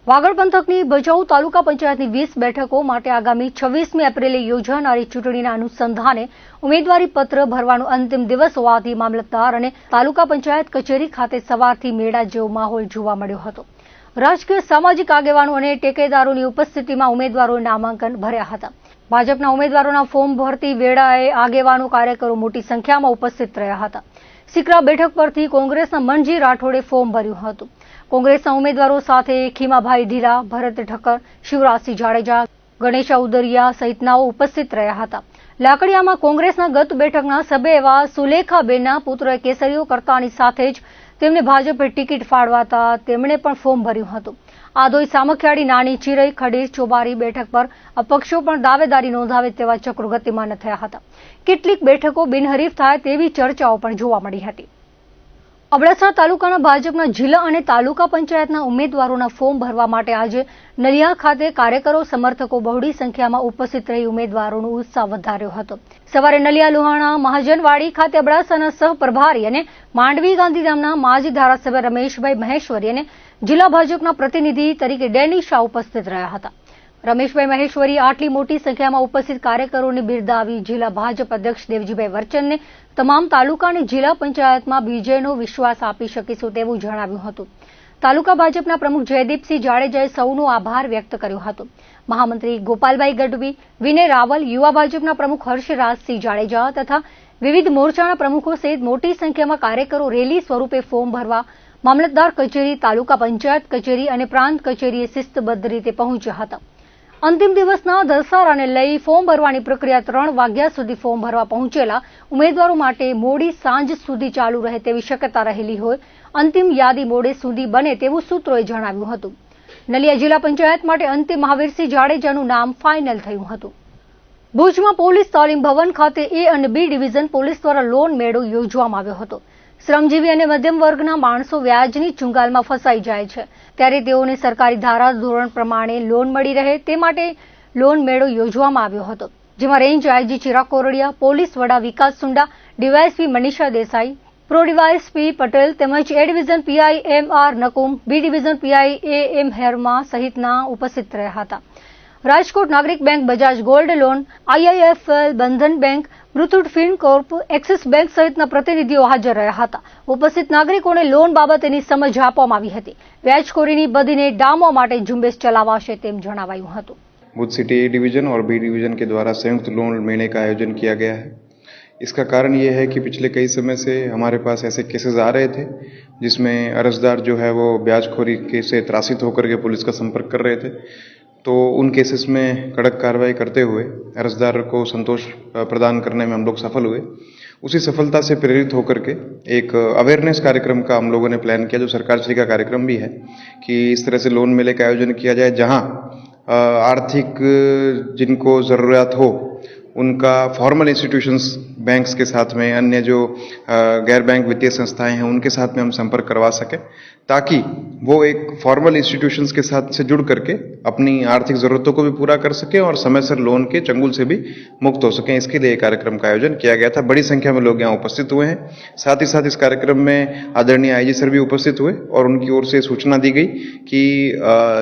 વાગડ પંથકની ભચાઉ તાલુકા પંચાયતની 20 બેઠકો માટે આગામી 26મી એપ્રિલે યોજાનારી ચૂંટણીના અનુસંધાને ઉમેદવારી પત્ર ભરવાનો અંતિમ દિવસ હોવાથી મામલતદાર અને તાલુકા પંચાયત કચેરી ખાતે સવારથી મેળા જેવો માહોલ જોવા મળ્યો હતો। રાજકીય સામાજિક આગેવાનો અને ટેકેદારોની ઉપસ્થિતિમાં ઉમેદવારોએ નામાંકન ભર્યા હતા। ભાજપના ઉમેદવારોના ફોર્મ ભરતી વેળાએ આગેવાનો કાર્યકરો મોટી સંખ્યામાં ઉપસ્થિત રહ્યા હતા। સિકરા બેઠક પરથી કોંગ્રેસના મનજી રાઠોડે ફોર્મ ભર્યું હતું। કોંગ્રેસના ઉમેદવારો સાથે ખીમાભાઈ ઢીલા, ભરત ઠક્કર, શિવરાજસિંહ જાડેજા, ગણેશા ઉદરિયા સહિતનાઓ ઉપસ્થિત રહ્યા હતા। લાકડિયામાં કોંગ્રેસના ગત બેઠકના સભ્ય એવા સુલેખાબેનના પુત્રએ કેસરીઓ કરતાની સાથે જ તેમને ભાજપે ટિકિટ ફાળવાતા તેમણે પણ ફોર્મ ભર્યું હતું। આદોઈ સામખિયાળી, નાની ચિરઈ, ખડીર, ચોબારી બેઠક પર અપક્ષો પણ દાવેદારી નોંધાવે તેવા ચક્રો ગતિમાન થયા હતા। કેટલીક બેઠકો બિનહરીફ થાય તેવી ચર્ચાઓ પણ જોવા મળી હતી। અબડાસા તાલુકાના ભાજપના જિલ્લા અને તાલુકા પંચાયતના ઉમેદવારોના ફોર્મ ભરવા માટે આજે નલિયા ખાતે કાર્યકરો, સમર્થકો બહોળી સંખ્યામાં ઉપસ્થિત રહી ઉમેદવારોનો ઉત્સાહ વધાર્યો હતો। સવારે નલિયા લુહાણા મહાજનવાડી ખાતે અબડાસાના સહપ્રભારી અને માંડવી ગાંધીધામના માજી ધારાસભ્ય રમેશભાઈ મહેશ્વરી અને જિલ્લા ભાજપના પ્રતિનિધિ તરીકે ડેની શાહ ઉપસ્થિત રહ્યા હતા। રમેશભાઈ મહેશ્વરી આટલી મોટી સંખ્યામાં ઉપસ્થિત કાર્યકરોને બિરદાવી જિલ્લા ભાજપ અધ્યક્ષ દેવજીભાઈ વરચનને તમામ તાલુકા અને જિલ્લા પંચાયતમાં વિજયનો વિશ્વાસ આપી શકીશું તેવું જણાવ્યું હતું। તાલુકા ભાજપના પ્રમુખ જયદીપસિંહ જાડેજાએ સૌનો આભાર વ્યક્ત કર્યો હતો। મહામંત્રી ગોપાલભાઈ ગઢવી, વિનય રાવલ, યુવા ભાજપના પ્રમુખ હર્ષરાજસિંહ જાડેજા તથા વિવિધ મોરચાના પ્રમુખો સહિત મોટી સંખ્યામાં કાર્યકરો રેલી સ્વરૂપે ફોર્મ ભરવા મામલતદાર કચેરી, તાલુકા પંચાયત કચેરી અને પ્રાંત કચેરીએ શિસ્તબદ્ધ રીતે પહોંચ્યા હતા। અંતિમ દિવસના દશેરાને લઈ ફોર્મ ભરવાની પ્રક્રિયા 3 વાગ્યા સુધી ફોર્મ ભરવા પહોંચેલા ઉમેદવારો માટે મોડી સાંજ સુધી ચાલુ રહે તેવી શક્યતા રહેલી હોય અંતિમ યાદી મોડે સુધી બને તેવું સૂત્રોએ જણાવ્યું હતું। નલિયા જિલ્લા પંચાયત માટે અંતિમ મહાવીરસિંહ જાડેજાનું નામ ફાઇનલ થયું હતું। ભુજમાં પોલીસ તાલીમ ભવન ખાતે એ અને બી ડિવિઝન પોલીસ દ્વારા લોન મેળો યોજવામાં આવ્યો હતો। શ્રમજીવી અને મધ્યમ વર્ગના માણસો વ્યાજની ચુંગાલમાં ફસાઈ જાય છે ત્યારે તેઓને સરકારી ધારા ધોરણ પ્રમાણે લોન મળી રહે તે માટે લોન મેળો યોજવામાં આવ્યો હતો, જેમાં range IG Chirag Kordiya, police વડા Vikas Sunda, DYSP Manisha Desai, pro DYSP Patel તેમજ A division PI M R. Nakum, B division PI A M. Herma સહિતના ઉપસ્થિત રહ્યા હતા। Rajkot Nagrik bank, Bajaj gold loan, IIFL, Bandhan bank, Muthoot Fincorp, Axis bank સહિતના પ્રતિનિધિઓ હાજર રહ્યા હતા। ઉપસ્થિત નાગરિકોને લોન બાબતેની સમજ આપવામાં આવી હતી। વ્યાજખોરીની બદીને ડામવા માટે ઝુંબેશ ચલાવાશે તેમ જણાવાયું હતું। बुध सिटी ए डिवीजन और बी डिवीजन के द्वारा संयुक्त लोन मेले का आयोजन किया गया है। इसका कारण ये है कि पिछले कई समय से हमारे पास ऐसे केसेस आ रहे थे जिसमें अर्जदार जो है वो ब्याजखोरी से त्रासित होकर के पुलिस का संपर्क कर रहे थे। तो उन केसेस में कड़क कार्रवाई करते हुए अर्जदार को संतोष प्रदान करने में हम लोग सफल हुए। उसी सफलता से प्रेरित होकर के एक अवेयरनेस कार्यक्रम का हम लोगों ने प्लान किया, जो सरकार श्री का कार्यक्रम भी है कि इस तरह से लोन मेले का आयोजन किया जाए जहां आर्थिक जिनको ज़रूरत हो उनका फॉर्मल इंस्टीट्यूशंस बैंक्स के साथ में, अन्य जो गैर बैंक वित्तीय संस्थाएं हैं उनके साथ में हम संपर्क करवा सकें, ताकि वो एक फॉर्मल इंस्टीट्यूशंस के साथ से जुड़ करके अपनी आर्थिक ज़रूरतों को भी पूरा कर सकें और समय से लोन के चंगुल से भी मुक्त हो सकें। इसके लिए कार्यक्रम का आयोजन किया गया था। बड़ी संख्या में लोग यहाँ उपस्थित हुए हैं। साथ ही साथ इस कार्यक्रम में आदरणीय आईजी सर भी उपस्थित हुए और उनकी ओर से सूचना दी गई कि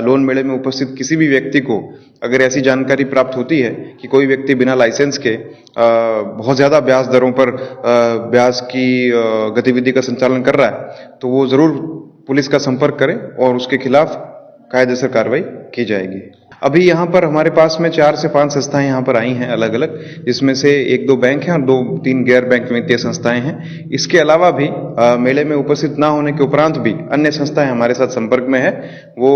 लोन मेले में उपस्थित किसी भी व्यक्ति को अगर ऐसी जानकारी प्राप्त होती है कि कोई व्यक्ति बिना लाइसेंस के बहुत ज़्यादा ब्याज दरों पर ब्याज की गतिविधि का संचालन कर रहा है तो वो ज़रूर पुलिस का संपर्क करें और उसके खिलाफ कायदेसर कार्रवाई की जाएगी। अभी यहाँ पर हमारे पास में 4 से 5 संस्थाएं यहाँ पर आई हैं अलग अलग, जिसमें से 1-2 बैंक हैं और 2-3 गैर बैंक वित्तीय संस्थाएं हैं। इसके अलावा भी मेले में उपस्थित ना होने के उपरांत भी अन्य संस्थाएं हमारे साथ संपर्क में है। वो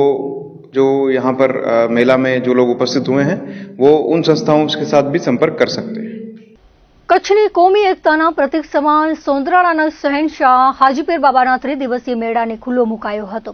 जो यहाँ पर मेला में जो लोग उपस्थित हुए हैं वो उन संस्थाओं के साथ भी संपर्क कर सकते हैं। કચ્છની કોમી એકતાના પ્રતીક સમાન સોંદરાળાના શહેનશાહ હાજીપીર બાબાના 3 દિવસીય મેળાને ખુલ્લો મુકાયો હતો।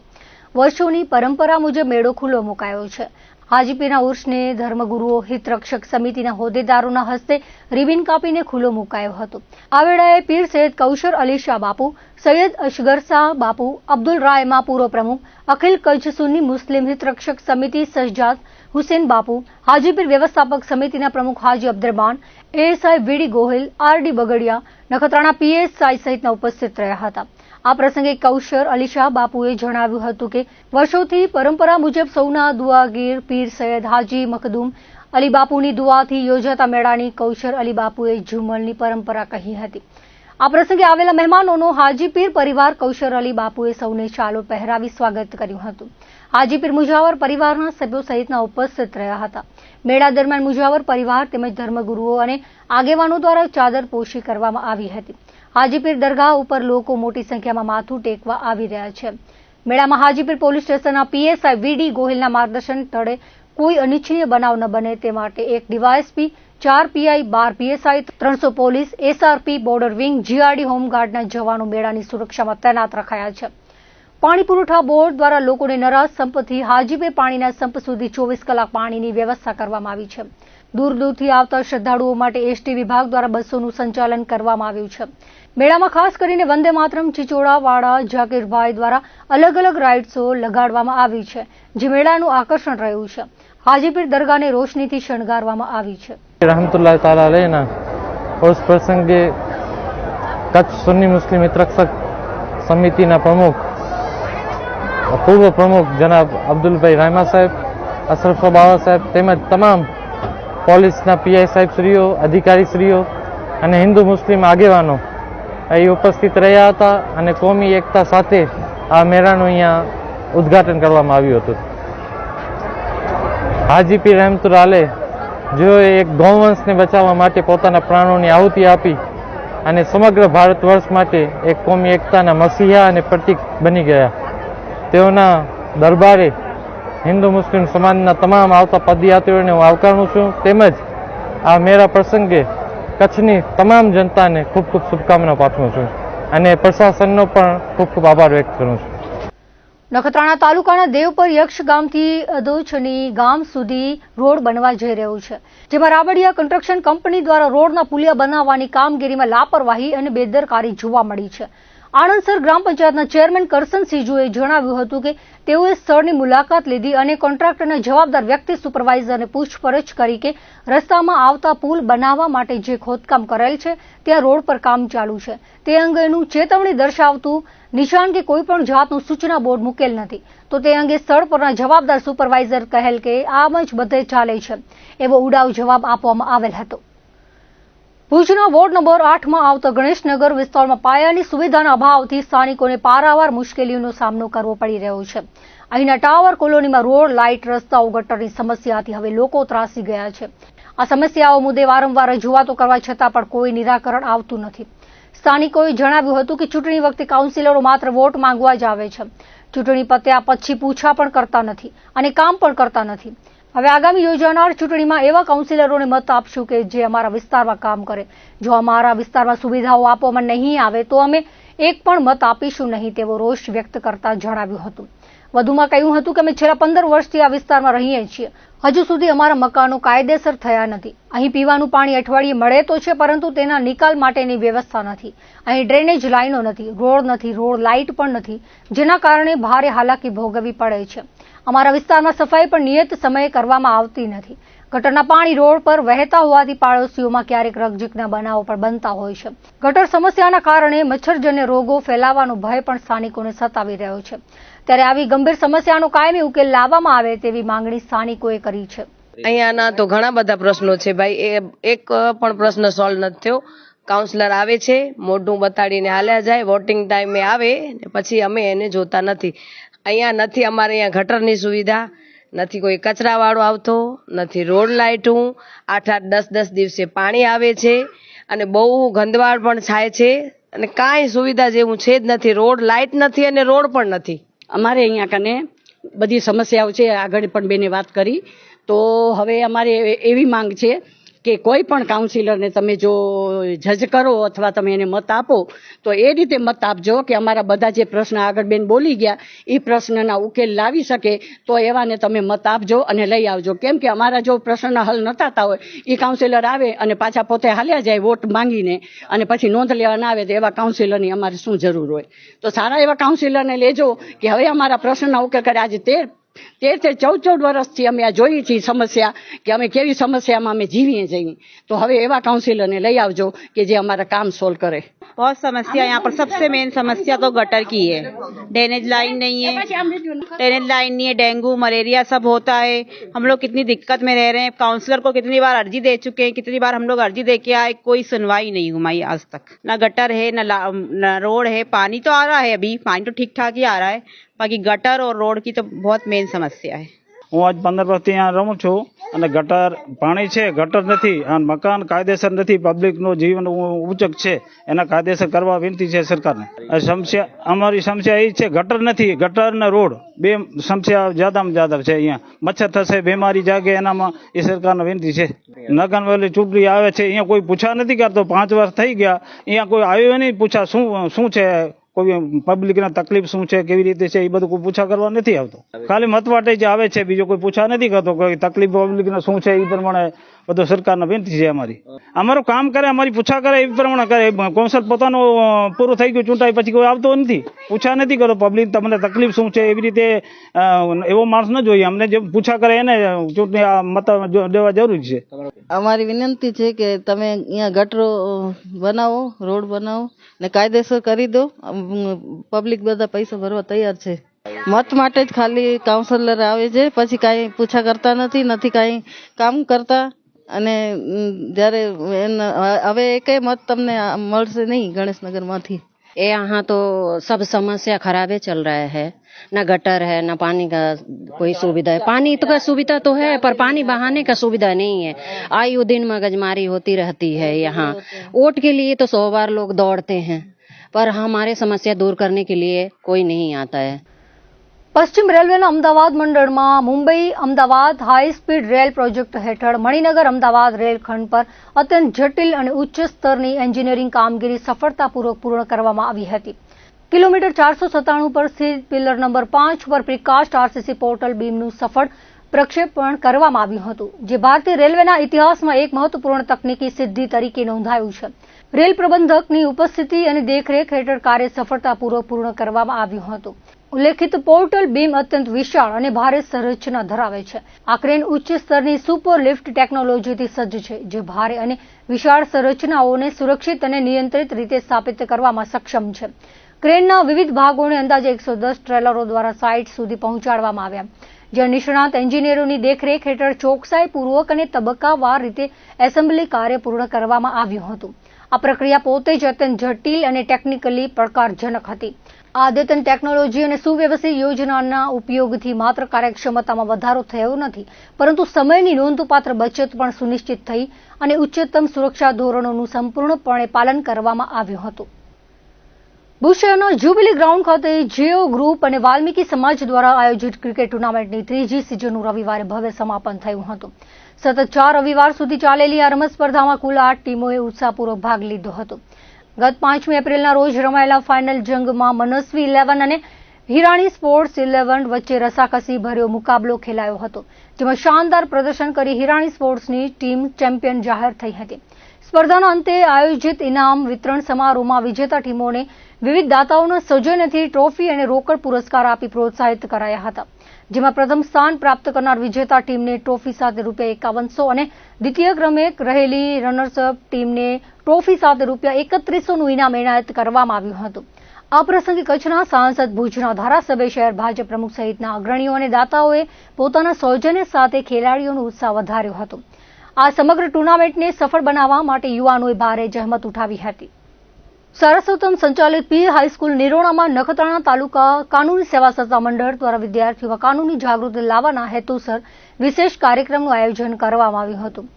વર્ષોની પરંપરા મુજબ મેળો ખુલ્લો મુકાયો છે। હાજીપીરના ઉર્સને ધર્મગુરુઓ, હિતરક્ષક સમિતિના હોદ્દેદારોના હસ્તે રિબિન કાપીને ખુલ્લો મુકાયો હતો। આ વેળાએ પીર સૈયદ કૌશર અલી શાહ બાપુ, સૈયદ અશગર શાહ બાપુ, અબ્દુલ રાયમા પૂર્વ પ્રમુખ, અખિલ કચ્છ સુન્ની મુસ્લિમ હિતરક્ષક સમિતિ સજ્જાદ હુસેન બાપુ, હાજીપીર વ્યવસ્થાપક સમિતિના પ્રમુખ હાજી અબ્દુરમાન, એએસઆઈ વીડી ગોહિલ, આરડી બગડિયા, નખત્રાણા પીએસઆઈ સહિતના ઉપસ્થિત રહ્યા હતા। આ પ્રસંગે કૌશર અલીશાહ બાપુએ જણાવ્યું હતું કે વર્ષોથી પરંપરા મુજબ સૌના દુઆગીર પીર સૈયદ હાજી મખદુમ અલી બાપુની દુઆથી યોજાતા મેળાની કૌશર અલી બાપુએ ઝુમલની પરંપરા કહી હતી. આ પ્રસંગે આવેલા મહેમાનોનો હાજીપીર પરિવાર કૌશર અલી બાપુએ સૌને શાલો પહેરાવી સ્વાગત કર્યું હતું. હાજીપીર મુજાવર પરિવારના સભ્યો સહિતના ઉપસ્થિત રહ્યા હતા. મેળા દરમિયાન મુજાવર પરિવાર તેમજ ધર્મગુરુઓ અને આગેવાનો દ્વારા ચાદર પોશી કરવામાં આવી હતી. હાજીપીર દરગાહ ઉપર લોકો મોટી સંખ્યામાં માથું ટેકવા આવી રહ્યા છે. મેળામાં હાજીપીર પોલીસ સ્ટેશનના પીએસઆઈ વીડી ગોહિલના માર્ગદર્શન તળે કોઈ અનિચ્છનીય બનાવ ન બને તે માટે 1 DYSP, 4 PI, 12 PSI, 300 police, SRP, border wing, GRD હોમગાર્ડના જવાનો મેળાની સુરક્ષામાં તૈનાત રખાયા છે. પાણી પુરવઠા બોર્ડ દ્વારા લોકોને નરાજ સંપથી હાજીપીર પાણીના સંપ સુધી 24 કલાક પાણીની વ્યવસ્થા કરવામાં આવી છે. દૂર દૂરથી આવતા શ્રદ્ધાળુઓ માટે એસટી વિભાગ દ્વારા બસોનું સંચાલન કરવામાં આવ્યું છે. મેળામાં ખાસ કરીને વંદે માતરમ, ચિચોડાવાળા ઝાકીરભાઈ દ્વારા અલગ અલગ રાઇડ્સો લગાડવામાં આવી છે, જે મેળાનું આકર્ષણ રહ્યું છે. હાજીપીર દરગાહને રોશનીથી શણગારવામાં આવી છે. रहमतुल्लाह ताला अलैना और उस प्रसंगे कच्छ सुन्नी मुस्लिम हितरक्षक समितिના પ્રમુખ પૂર્વ પ્રમુખ જનાબ અબ્દુલભાઈ રાયમા સાહેબ, અશરફ બાવા સાહેબ તેમજ તમામ પોલીસના પીઆઈ સાહેબ શ્રીઓ, અધિકારી શ્રીઓ અને હિન્દુ મુસ્લિમ આગેવાનો અહીં ઉપસ્થિત રહ્યા હતા અને કોમી એકતા સાથે આ મેળાનું અહીંયા ઉદ્ઘાટન કરવામાં આવ્યું હતું. હાજીપીર રહેમતુલ્લાહ અલૈહ જેઓએ એક ગૌવંશને બચાવવા માટે પોતાના પ્રાણોની આહુતિ આપી અને સમગ્ર ભારત વર્ષ માટે એક કોમી એકતાના મસીહા અને પ્રતીક બની ગયા. તેઓના દરબારે હિન્દુ મુસ્લિમ સમાજના તમામ આવતા પદયાત્રીઓને હું આવકારું છું. તેમજ આ મેળા પ્રસંગે કચ્છની તમામ જનતાને ખૂબ ખૂબ શુભકામનાઓ પાઠવું છું અને પ્રશાસનનો પણ ખૂબ ખૂબ આભાર વ્યક્ત કરું છું. નખત્રાણા તાલુકાના દેવપર યક્ષ ગામથી અધોછની ગામ સુધી રોડ બનવા જઈ રહ્યો છે, જેમાં રાબડિયા કન્સ્ટ્રક્શન કંપની દ્વારા રોડના પુલિયા બનાવવાની કામગીરીમાં લાપરવાહી અને બેદરકારી જોવા મળી છે. આણંદસર ગ્રામ પંચાયતના ચેરમેન કરસન સિજુએ જણાવ્યું હતું કે તેઓએ સ્થળની મુલાકાત લીધી અને કોન્ટ્રાક્ટરના જવાબદાર વ્યક્તિ સુપરવાઇઝરને પૂછપરછ કરી કે રસ્તામાં આવતા પુલ બનાવવા માટે જે ખોદકામ કરેલ છે ત્યાં રોડ પર કામ ચાલુ છે તે અંગેનું ચેતવણી દર્શાવતું નિશાન કે કોઈ પણ જાતનું સૂચના બોર્ડ મૂકેલ નથી. તો તે અંગે સ્થળ પરના જવાબદાર સુપરવાઇઝર કહેલ કે આમ જ બધે ચાલે છે એવો ઉડાવ જવાબ આપવામાં આવેલ હતો. ભુજના વોર્ડ નંબર 8માં આવતા ગણેશનગર વિસ્તારમાં પાયાની સુવિધાના અભાવથી સ્થાનિકોને પારાવાર મુશ્કેલીઓનો સામનો કરવો પડી રહ્યો છે. અહીંના ટાવર કોલોનીમાં રોડ, લાઇટ, રસ્તાઓ, ગટરની સમસ્યાથી હવે લોકો ત્રાસી ગયા છે. આ સમસ્યાઓ મુદ્દે વારંવાર રજૂઆતો કરવા છતાં પણ કોઈ નિરાકરણ આવતું નથી. સ્થાનિકોએ જણાવ્યું હતું કે ચૂંટણી વખતે કાઉન્સિલરો માત્ર વોટ માંગવા જ આવે છે. ચૂંટણી પત્યા પછી પૂછા પણ કરતા નથી અને કામ પણ કરતા નથી. હવે આગામી યોજાનાર ચૂંટણીમાં એવા કાઉન્સિલરોને મત આપશું કે જે અમારા વિસ્તારમાં કામ કરે. જો અમારા વિસ્તારમાં સુવિધાઓ આપવામાં નહીં આવે તો અમે એક પણ મત આપીશું નહીં તેવો રોષ વ્યક્ત કરતા જણાવ્યું હતું. વધુમાં કહ્યું હતું કે અમે છેલ્લા 15 વર્ષથી આ વિસ્તારમાં રહીએ છીએ. હજુ સુધી અમારા મકાનો કાયદેસર થયા નથી. અહીં પીવાનું પાણી અઠવાડિયે મળે તો છે, પરંતુ તેના નિકાલ માટેની વ્યવસ્થા નથી. અહીં ડ્રેનેજ લાઈનો નથી, રોડ નથી, રોડ લાઇટ પણ નથી, જેના કારણે ભારે હાલાકી ભોગવવી પડે છે. અમારા વિસ્તારમાં સફાઈ પણ નિયત સમયે કરવામાં આવતી નથી. ગટરના પાણી રોડ પર વહેતા હોવાથી પાડોશીઓમાં ક્યારેક રકઝકના બનાવો પણ બનતા હોય છે. ગટર સમસ્યાના કારણે મચ્છરજન્ય રોગો ફેલાવાનો ભય પણ સ્થાનિકોને સતાવી રહ્યો છે. ત્યારે આવી ગંભીર સમસ્યાનો કાયમી ઉકેલ લાવવામાં આવે તેવી માંગણી સ્થાનિકોએ કરી છે. અહીંયાના તો ઘણા બધા પ્રશ્નો છે ભાઈ, એક પણ પ્રશ્ન સોલ્વ નથી થયો. કાઉન્સિલર આવે છે, મોઢું બતાડીને હાલ્યા જાય, વોટિંગ ટાઈમે આવે ને પછી અમે એને જોતા નથી. અહીંયા નથી અમારે અહીંયા ગટરની સુવિધા નથી, કોઈ કચરા વાળો આવતો નથી, રોડ લાઇટું 8-10 દિવસે પાણી આવે છે અને બહુ ગંદવાડ પણ થાય છે અને કાંઈ સુવિધા જેવું છે જ નથી. રોડ લાઇટ નથી અને રોડ પણ નથી. અમારે અહીંયા કને બધી સમસ્યાઓ છે. આગળ પણ બેને વાત કરી તો હવે અમારે એવી માંગ છે કે કોઈ પણ કાઉન્સિલરને તમે જો જજ કરો અથવા તમે એને મત આપો તો એ રીતે મત આપજો કે અમારા બધા જે પ્રશ્ન આગળ બેન બોલી ગયા એ પ્રશ્નના ઉકેલ લાવી શકે તો એવાને તમે મત આપજો અને લઈ આવજો. કેમ કે અમારા જો પ્રશ્નના હલ ન થતા હોય એ કાઉન્સિલર આવે અને પાછા પોતે હાલ્યા જાય વોટ માંગીને અને પછી નોંધ લેવા ના આવે તો એવા કાઉન્સિલરની અમારે શું જરૂર હોય. તો સારા એવા કાઉન્સિલરને લેજો કે હવે અમારા પ્રશ્નના ઉકેલ કરે. આજે 13 14 વર્ષથી અમે આ જોઈએ છીએ સમસ્યા કે અમે કેવી સમસ્યામાં અમે જીવીએ છીએ. તો હવે એવા કાઉન્સિલરને લઈ આવજો કે જે અમારા કામ સોल्व करे. बहुत समस्या यहाँ पर, सबसे मेन समस्या तो गटर की है. ड्रेनेज लाइन नहीं है, ड्रेनेज लाइन नहीं है, डेंगू मलेरिया सब होता है. हम लोग कितनी दिक्कत में रह रहे हैं. काउंसलर को कितनी बार अर्जी दे चुके हैं, कितनी बार हम लोग अर्जी दे के आए, कोई सुनवाई नहीं हुई आज तक. ना गटर है, ना रोड है. पानी तो आ रहा है, अभी पानी तो ठीक ठाक ही आ रहा है, बाकी गटर और रोड की तो बहुत मेन समस्या है. હું આજ 15 વર્ષથી અહીંયા રહું છું અને ગટર પાણી છે, ગટર નથી અને મકાન કાયદેસર નથી. પબ્લિકનું જીવન ઉચક છે, એના કાયદેસર કરવા વિનંતી છે સરકારને. સમસ્યા અમારી સમસ્યા એ છે, ગટર નથી, ગટર ને રોડ બે સમસ્યા જ્યાદામાં જ્યાદા છે. અહીંયા મચ્છર થશે, બીમારી જાગે, એનામાં એ સરકારને વિનંતી છે. નગરપાલિકા ચૂંટણી આવે છે, અહીંયા કોઈ પૂછા નથી કરતો. 5 વર્ષ થઈ ગયા, અહીંયા કોઈ આવ્યો નહીં પૂછા શું છે, કોઈ પબ્લિકને તકલીફ શું છે, કેવી રીતે છે, એ બધું કોઈ પૂછા કરવા નથી આવતો. ખાલી મત વાટે જ આવે છે, બીજો કોઈ પૂછા નથી કરતો. કોઈ તકલીફ પબ્લિકને શું છે એ પ્રમાણે બધું સરકારને વિનંતી છે અમારી. અમારું કામ કરે, અમારી પૂછા કરે એ પ્રમાણે કરે. કાઉન્સિલ પોતાનું પૂરું થઈ ગયું ચૂંટાઈ પછી કોઈ આવતો નથી, પૂછા નથી કરતો. પબ્લિક તમને તકલીફ શું છે એવી રીતે એવો માણસ ન જોઈએ. અમને જે પૂછા કરે એને ચૂંટણી મત દેવા જરૂરી છે. અમારી વિનંતી છે કે તમે અહીંયા ગટરો બનાવો, રોડ બનાવો ને કાયદેસર કરી દો. પબ્લિક બધા પૈસા ભરવા તૈયાર છે. મત માટે જ ખાલી કાઉન્સિલર આવે છે, પછી કાંઈ પૂછા કરતા નથી કાંઈ કામ કરતા. અને જ્યારે હવે એકે મત તમને મળશે નહીં ગણेशनगरમાંથી. ये यहाँ तो सब समस्या खराब चल रहा है. ना गटर है, ना पानी का कोई सुविधा है. पानी तो का सुविधा तो है, पर पानी बहाने का सुविधा नहीं है. आयु दिन मगजमारी होती रहती है. यहाँ वोट के लिए तो 100 बार लोग दौड़ते हैं, पर हमारे समस्या दूर करने के लिए कोई नहीं आता है. પશ્ચિમ રેલવેના અમદાવાદ મંડળમાં Mumbai Ahmedabad high speed rail project હેઠળ મણિનગર અમદાવાદ રેલખંડ પર અત્યંત જટિલ અને ઉચ્ચ સ્તરની એન્જિનિયરિંગ કામગીરી સફળતાપૂર્વક પૂર્ણ કરવામાં આવી હતી. કિલોમીટર 497 પર સ્થિત પિલર નંબર 5 પર પ્રીકાસ્ટ આરસીસી પોર્ટલ બીમનું સફળ પ્રક્ષેપણ કરવામાં આવ્યું હતું, જે ભારતીય રેલવેના ઇતિહાસમાં એક મહત્વપૂર્ણ તકનીકી સિદ્ધિ તરીકે નોંધાયું છે. રેલ પ્રબંધકની ઉપસ્થિતિ અને દેખરેખ હેઠળ કાર્ય સફળતાપૂર્વક પૂર્ણ કરવામાં આવ્યું હતું. ઉલ્લેખિત પોર્ટલ બીમ અત્યંત વિશાળ અને ભારે સંરચના ધરાવે છે. આ ક્રેન ઉચ્ચ સ્તરની સુપર લિફ્ટ ટેકનોલોજીથી સજ્જ છે, જે ભારે અને વિશાળ સંરચનાઓને સુરક્ષિત અને નિયંત્રિત રીતે સ્થાપિત કરવામાં સક્ષમ છે. ક્રેનના વિવિધ ભાગોને અંદાજે 110 ટ્રેલરો દ્વારા સાઇટ સુધી પહોંચાડવામાં આવ્યા, જ્યાં નિષ્ણાત એન્જિનિયરોની દેખરેખ હેઠળ ચોકસાઈપૂર્વક અને તબક્કાવાર રીતે એસેમ્બલી કાર્ય પૂર્ણ કરવામાં આવ્યું હતું. આ પ્રક્રિયા પોતે જ અત્યંત જટિલ અને ટેકનિકલી પડકારજનક હતી. આ અદ્યતન ટેકનોલોજી અને સુવ્યવસ્થિત યોજનાના ઉપયોગથી માત્ર કાર્યક્ષમતામાં વધારો થયો નથી, પરંતુ સમયની નોંધપાત્ર બચત પણ સુનિશ્ચિત થઈ અને ઉચ્ચતમ સુરક્ષા ધોરણોનું સંપૂર્ણપણે પાલન કરવામાં આવ્યું હતું. ભુજ શહેરના જ્યુબિલી ગ્રાઉન્ડ ખાતે જેઓ ગ્રુપ અને વાલ્મીકી સમાજ દ્વારા આયોજિત ક્રિકેટ ટુર્નામેન્ટની 3જી સિઝનનું રવિવારે ભવ્ય સમાપન થયું હતું. સતત 4 રવિવાર સુધી ચાલેલી આ રમત સ્પર્ધામાં કુલ 8 ટીમોએ ઉત્સાહપૂર્વક ભાગ લીધો હતો. ગત 5મી એપ્રિલના રોજ રમાયેલા ફાઇનલ જંગમાં મનસ્વી 11 અને હિરાણી સ્પોર્ટ્સ 11 વચ્ચે રસાકસી ભર્યો મુકાબલો ખેલાયો હતો, જેમાં શાનદાર પ્રદર્શન કરી હિરાણી સ્પોર્ટ્સની ટીમ ચેમ્પિયન જાહેર થઈ હતી. સ્પર્ધાના અંતે આયોજિત ઇનામ વિતરણ સમારોહમાં વિજેતા ટીમોને વિવિધ દાતાઓના સૌજન્યથી ટ્રોફી અને રોકડ પુરસ્કાર આપી પ્રોત્સાહિત કરાયા હતા, જેમાં પ્રથમ સ્થાન પ્રાપ્ત કરનાર વિજેતા ટીમને ટ્રોફી સાથે ₹5100 અને દ્વિતીય ક્રમે રહેલી રનર્સઅપ ટીમને ટ્રોફી સાથે ₹3100નું ઇનામ એનાયત કરવામાં આવ્યું હતું. આ પ્રસંગે કચ્છના સાંસદ, ભુજના ધારાસભ્ય, શહેર ભાજપ પ્રમુખ સહિતના અગ્રણીઓ અને દાતાઓએ પોતાના સૌજન્ય સાથે ખેલાડીઓનો ઉત્સાહ વધાર્યો હતો. આ સમગ્ર ટુર્નામેન્ટને સફળ બનાવવા માટે યુવાનોએ ભારે જહેમત ઉઠાવી હતી. સારસ્વતમ સંચાલિત પી હાઈસ્કૂલ નિરોણામાં નખત્રાણા તાલુકા કાનૂની સેવા સત્તા મંડળ દ્વારા વિદ્યાર્થીઓમાં કાનૂની જાગૃતિ લાવવાના હેતુસર વિશેષ કાર્યક્રમનું આયોજન કરવામાં આવ્યું હતું.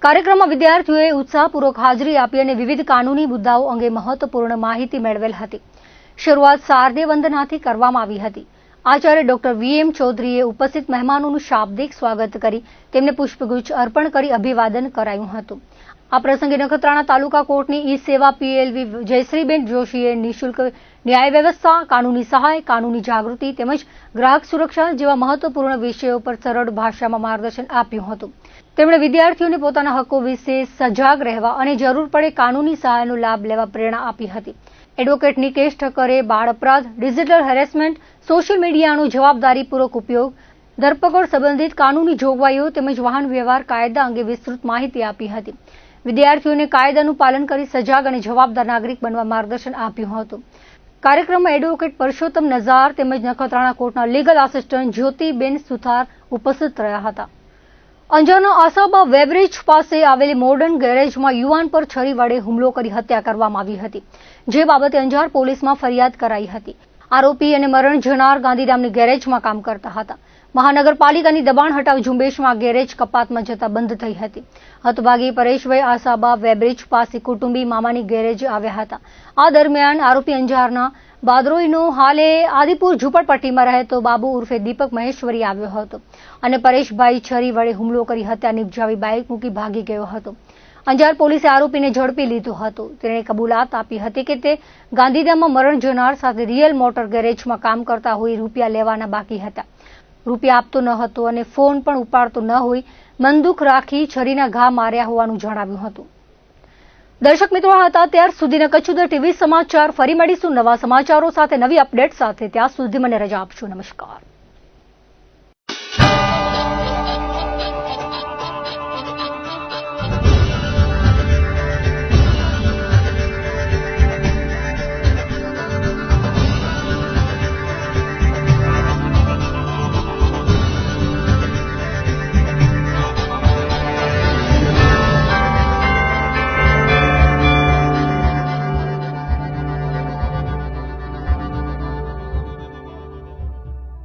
કાર્યક્રમમાં વિદ્યાર્થીઓએ ઉત્સાહપૂર્વક હાજરી આપી અને વિવિધ કાનૂની મુદ્દાઓ અંગે મહત્વપૂર્ણ માહિતી મેળવેલ હતી. શરૂઆત શારદીય વંદનાથી કરવામાં આવી હતી. આચાર્ય ડોક્ટર VM ચૌધરીએ ઉપસ્થિત મહેમાનોનું શાબ્દિક સ્વાગત કરી તેમને પુષ્પગુચ્છ અર્પણ કરી અભિવાદન કરાયું હતું. આ પ્રસંગે નખત્રાણા તાલુકા કોર્ટની ઈ સેવા PLV જયશ્રીબેન જોશીએ નિઃશુલ્ક ન્યાય વ્યવસ્થા, કાનૂની સહાય, કાનૂની જાગૃતિ તેમજ ગ્રાહક સુરક્ષા જેવા મહત્વપૂર્ણ વિષયો પર સરળ ભાષામાં માર્ગદર્શન આપ્યું હતું. તેમણે વિદ્યાર્થીઓને પોતાના હકો વિશે સજાગ રહેવા અને જરૂર પડે કાનૂની સહાયનો લાભ લેવા પ્રેરણા આપી હતી. એડવોકેટ નિકેશ ઠક્કરે બાળ અપરાધ, ડિજિટલ હેરેસમેન્ટ, સોશિયલ મીડિયાનો જવાબદારીપૂર્વક ઉપયોગ, ધરપકડ સંબંધિત કાનૂની જોગવાઈઓ તેમજ વાહન વ્યવહાર કાયદા અંગે વિસ્તૃત માહિતી આપી હતી. વિદ્યાર્થીઓને કાયદાનું પાલન કરી સજાગ અને જવાબદાર નાગરિક બનવા માર્ગદર્શન આપ્યું હતું. કાર્યક્રમમાં એડવોકેટ પરસોત્તમ નઝાર તેમજ નખત્રાણા કોર્ટના લીગલ આસિસ્ટન્ટ જ્યોતિબેન સુથાર ઉપસ્થિત રહ્યા હતા. અંજારના આસાબા વેબ્રિજ પાસે આવેલી મોડર્ન ગેરેજમાં યુવાન પર છરી વડે હુમલો કરી હત્યા કરવામાં આવી હતી, જે બાબતે અંજાર પોલીસમાં ફરિયાદ કરાઈ હતી. આરોપી અને મરણ જનાર ગાંધીધામની ગેરેજમાં કામ કરતા હતા. મહાનગરપાલિકાની દબાણ હટાવ ઝુંબેશમાં ગેરેજ કપાતમાં જતા બંધ થઈ હતી. હતભાગી પરેશભાઈ આસાબા વેબ્રિજ પાસે કુટુંબી મામાની ગેરેજ આવ્યા હતા. આ દરમિયાન આરોપી અંજારના બાદરોઈનો હાલે આદિપુર ઝુંપડપટ્ટીમાં રહેતો બાબુ ઉર્ફે દીપક મહેશ્વરી આવ્યો હતો અને પરેશભાઈ છરી વડે હુમલો કરી હત્યા નિપજાવી બાઇક મૂકી ભાગી ગયો હતો. અંજાર પોલીસે આરોપીને ઝડપી લીધો હતો. તેણે કબૂલાત આપી હતી કે તે ગાંધીધામમાં મરણ જનાર સાથે રિયલ મોટર ગેરેજમાં કામ કરતા હોય રૂપિયા લેવાના બાકી હતા. રૂપિયા આપતો ન હતો અને ફોન પણ ઉપાડતો ન હોય મનદુખ રાખી છરીના ઘા માર્યા હોવાનું જણાવ્યું હતું. દર્શક મિત્રો હતા ત્યાર સુધીના કચ્છુદર ટીવી સમાચાર. ફરી મળીશું નવા સમાચારો સાથે, નવી અપડેટ સાથે. ત્યાં સુધી મને રજા આપશો. નમસ્કાર.